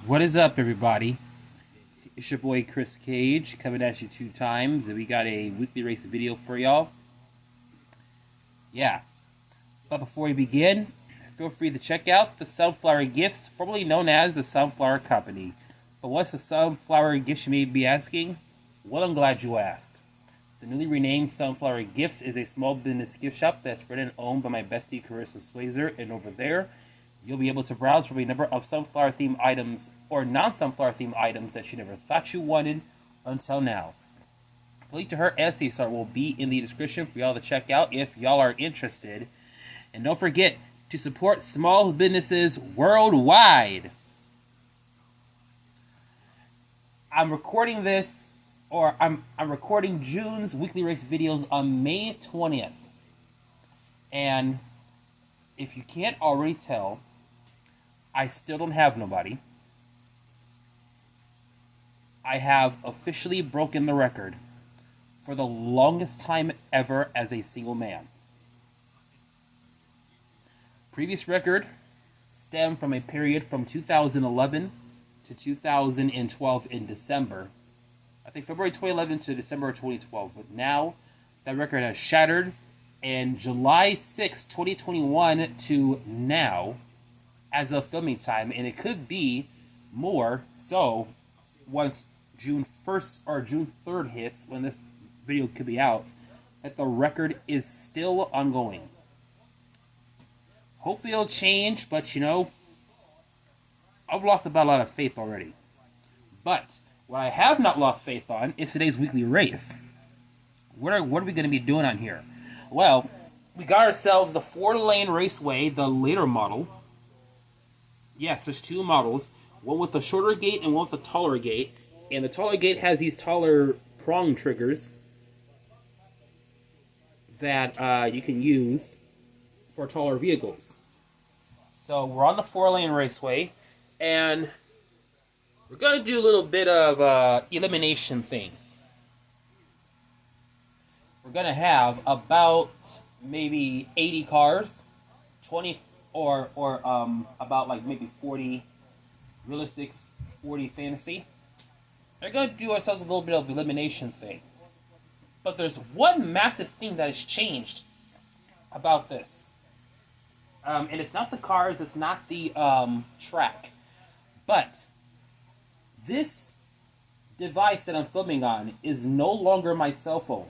What is up, everybody? It's your boy Chris Cage coming at you 2 times, and we got a weekly race video for y'all. Yeah, but before we begin, feel free to check out the Sunflower Gifts, formerly known as the Sunflower Company. But what's the Sunflower Gifts, you may be asking? Well, I'm glad you asked. The newly renamed Sunflower Gifts is a small business gift shop that's run and owned by my bestie Carissa Swayzer, and over there, you'll be able to browse for a number of sunflower-themed items or non-sunflower-themed items that you never thought you wanted until now. The link to her Etsy store will be in the description for y'all to check out if y'all are interested. And don't forget to support small businesses worldwide. I'm recording this, or I'm recording June's weekly race videos on May 20th. And if you can't already tell, I still don't have nobody. I have officially broken the record for the longest time ever as a single man. Previous record stemmed from a period from 2011 to 2012 in December. I think February 2011 to December 2012. But now that record has shattered, and July 6, 2021 to now, as of filming time, and it could be more so once June 1st or June 3rd hits, when this video could be out, that the record is still ongoing. Hopefully it'll change, but you know, I've lost about a lot of faith already. But what I have not lost faith on is today's weekly race. What are we going to be doing on here? Well, we got ourselves the 4-lane Raceway, the later model. Yes, there's 2 models, one with a shorter gate and one with a taller gate. And the taller gate has these taller prong triggers that you can use for taller vehicles. So we're on the 4-lane Raceway, and we're going to do a little bit of elimination things. We're going to have about maybe 80 cars, 20 or about like maybe 40 Realistix, 40 fantasy. We're going to do ourselves a little bit of elimination thing. But there's one massive thing that has changed about this. And it's not the cars, it's not the track. But this device that I'm filming on is no longer my cell phone.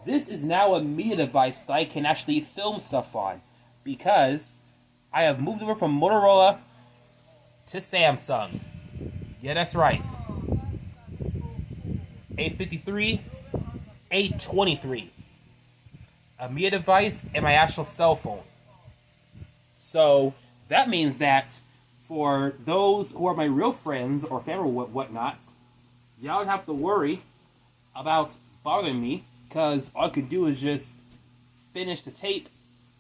This is now a media device that I can actually film stuff on, because I have moved over from Motorola to Samsung. Yeah, that's right. A53, A23. A media device and my actual cell phone. So that means that for those who are my real friends or family or whatnot, y'all don't have to worry about bothering me, because all I could do is just finish the tape,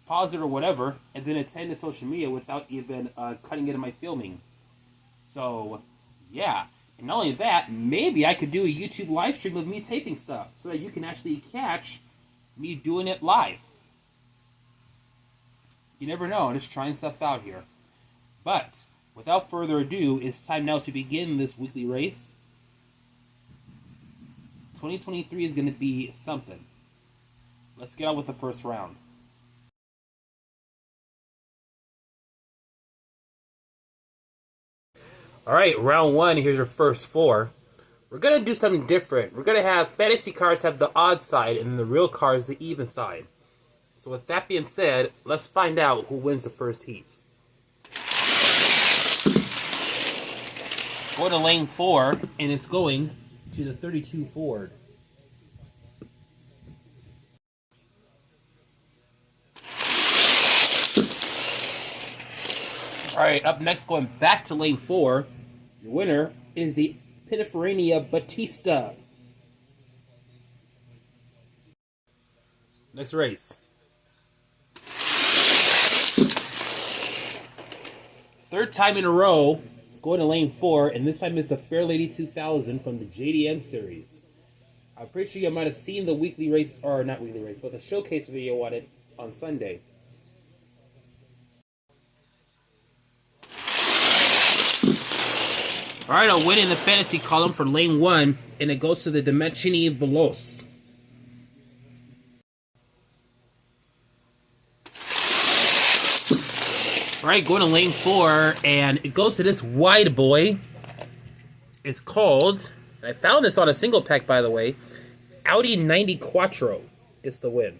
pause it or whatever, and then attend to social media without even cutting into my filming. So, yeah. And not only that, maybe I could do a YouTube live stream of me taping stuff, so that you can actually catch me doing it live. You never know, I'm just trying stuff out here. But, without further ado, it's time now to begin this weekly race. 2023 is going to be something. Let's get on with the first round. Alright, round 1, here's your first 4. We're going to do something different. We're going to have fantasy cars have the odd side, and then the real cars the even side. So with that being said, let's find out who wins the first heats. Going to lane 4, and it's going to the 32 Ford. Alright, up next, going back to lane 4, your winner is the Pininfarina Batista. Next race. Third time in a row, going to lane 4, and this time it's the Fair Lady 2000 from the JDM series. I'm pretty sure you might have seen the weekly race, or not weekly race, but the showcase video on it on Sunday. Alright, I'll win in the fantasy column for lane 1, and it goes to the Dimensioni Veloce. Alright, going to lane 4, and it goes to this wide boy. It's called, and I found this on a single pack, by the way, Audi 90 Quattro gets the win.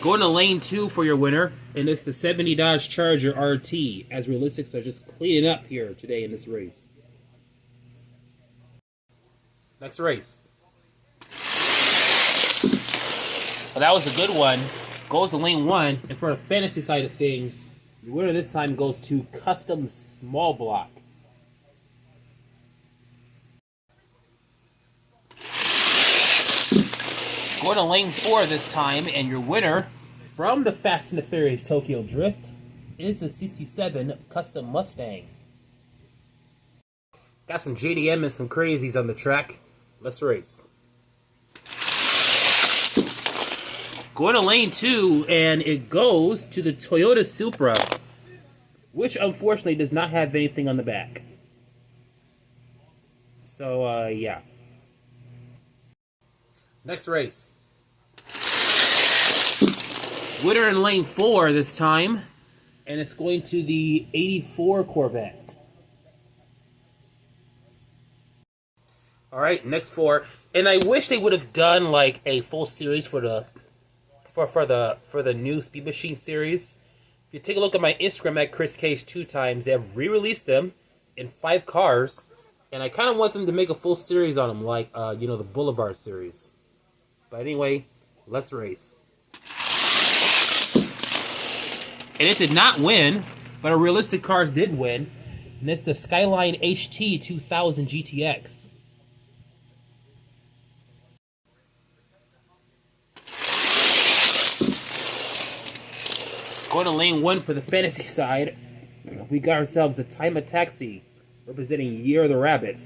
Going to lane 2 for your winner, and it's the 70 Dodge Charger RT, as Realistix are just cleaning up here today in this race. Next race. Well, that was a good one. Goes to lane 1, and for the fantasy side of things, the winner this time goes to Custom Small Block. Going to lane 4 this time, and your winner from the Fast and the Furious Tokyo Drift is the CC7 Custom Mustang. Got some JDM and some crazies on the track. Let's race. Going to lane 2, and it goes to the Toyota Supra, which unfortunately does not have anything on the back. So, yeah. Next race. Winner in lane 4 this time, and it's going to the 84 Corvette. Alright, next 4. And I wish they would have done like a full series for the new Speed Machine series. If you take a look at my Instagram at ChrisCage2times, they have re-released them in 5 cars, and I kind of want them to make a full series on them, like you know, the Boulevard series. But anyway, let's race. And it did not win, but a Realistic Cars did win, and it's the Skyline HT 2000 GTX. Going to lane 1 for the fantasy side, we got ourselves the Time of Taxi, representing Year of the Rabbit.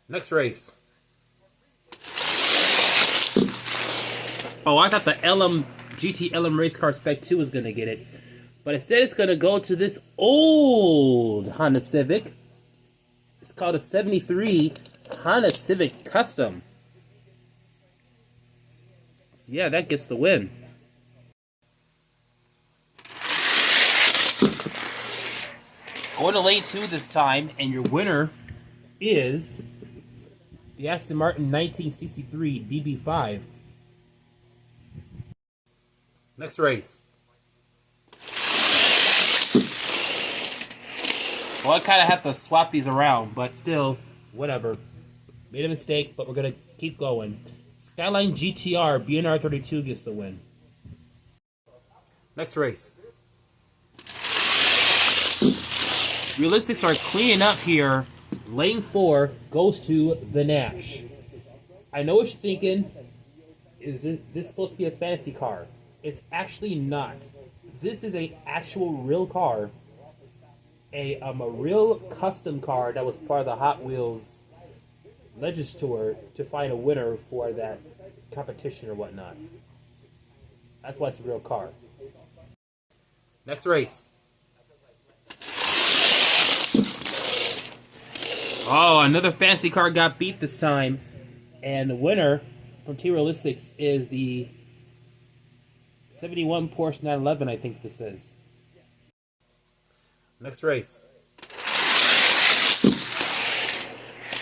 Next race. Oh, I thought the GT LM Race Car Spec 2 was going to get it. But instead it's going to go to this old Honda Civic. It's called a 73 Honda Civic Custom. So yeah, that gets the win. Going to lane 2 this time, and your winner is the Aston Martin 1963 DB5. Next race. Well, I kind of have to swap these around, but still, whatever. Made a mistake, but we're going to keep going. Skyline GTR BNR 32 gets the win. Next race. Realistix are cleaning up here. Lane 4 goes to the Nash. I know what you're thinking. Is this supposed to be a fantasy car? It's actually not. This is a actual real car. A real custom car that was part of the Hot Wheels Legends Tour to find a winner for that competition or whatnot. That's why it's a real car. Next race. Oh, another fancy car got beat this time. And the winner from Realistix is the 71 Porsche 911, I think this is. Next race.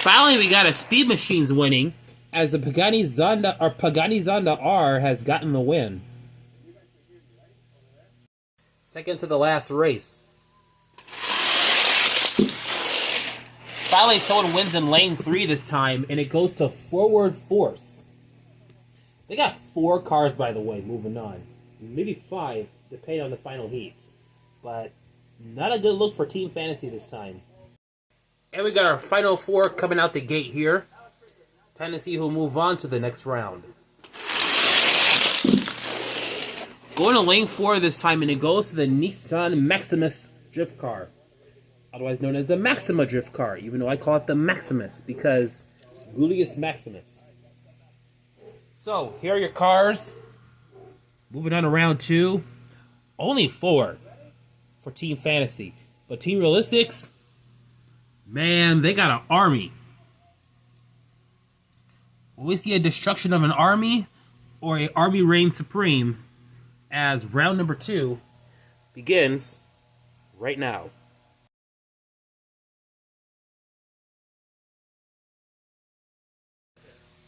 Finally, we got a Speed Machines winning, as the Pagani Zonda R has gotten the win. Second to the last race. Finally, someone wins in lane 3 this time, and it goes to Forward Force. They got 4 cars, by the way, moving on. Maybe 5, depending on the final heat. But not a good look for Team Fantasy this time. And we got our final 4 coming out the gate here. Time to see who'll move on to the next round. Going to lane 4 this time, and it goes to the Nissan Maximus drift car. Otherwise known as the Maxima drift car, even though I call it the Maximus, because Julius Maximus. So, here are your cars. Moving on to round 2. Only 4 for Team Fantasy. But Team Realistix, man, they got an army. Will we see a destruction of an army or an army reign supreme as round number 2 begins right now?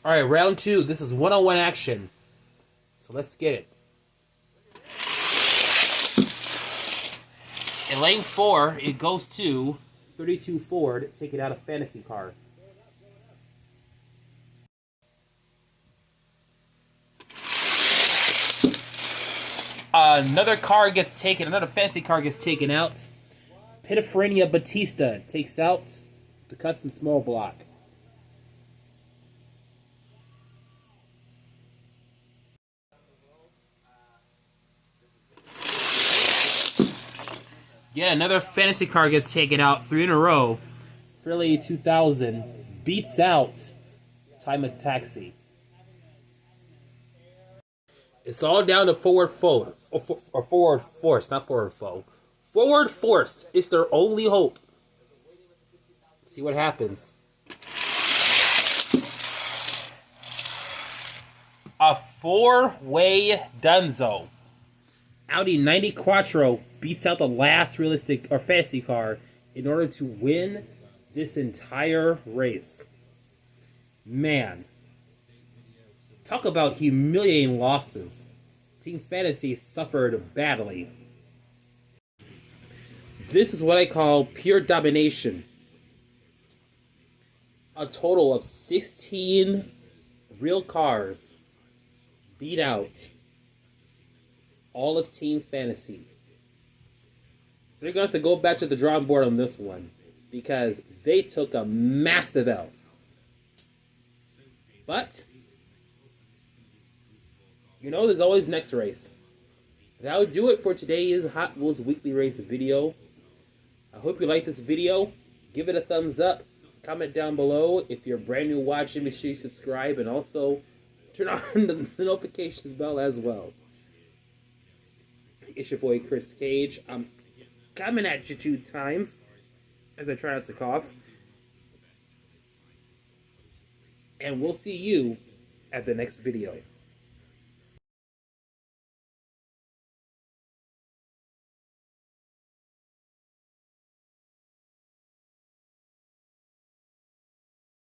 Alright, round 2. This is one-on-one action. So let's get it. In lane 4, it goes to 32 Ford, taking out a fantasy car. Another fantasy car gets taken out. Pitifrenia Batista takes out the custom small block. Yeah, another fantasy car gets taken out, 3 in a row. Philly 2000 beats out Time of Taxi. It's all down to forward force, not forward foe. Forward force is their only hope. Let's see what happens. A 4-way Dunzo. Audi 90 Quattro beats out the last realistic or fantasy car in order to win this entire race. Man, talk about humiliating losses. Team Fantasy suffered badly. This is what I call pure domination. A total of 16 real cars beat out all of Team Fantasy. They're going to have to go back to the drawing board on this one because they took a massive L. But, you know, there's always next race. That would do it for today's Hot Wheels Weekly Race video. I hope you like this video. Give it a thumbs up. Comment down below. If you're brand new watching, make sure you subscribe and also turn on the notifications bell as well. It's your boy Chris Cage. I'm coming at you 2 times as I try not to cough. And we'll see you at the next video.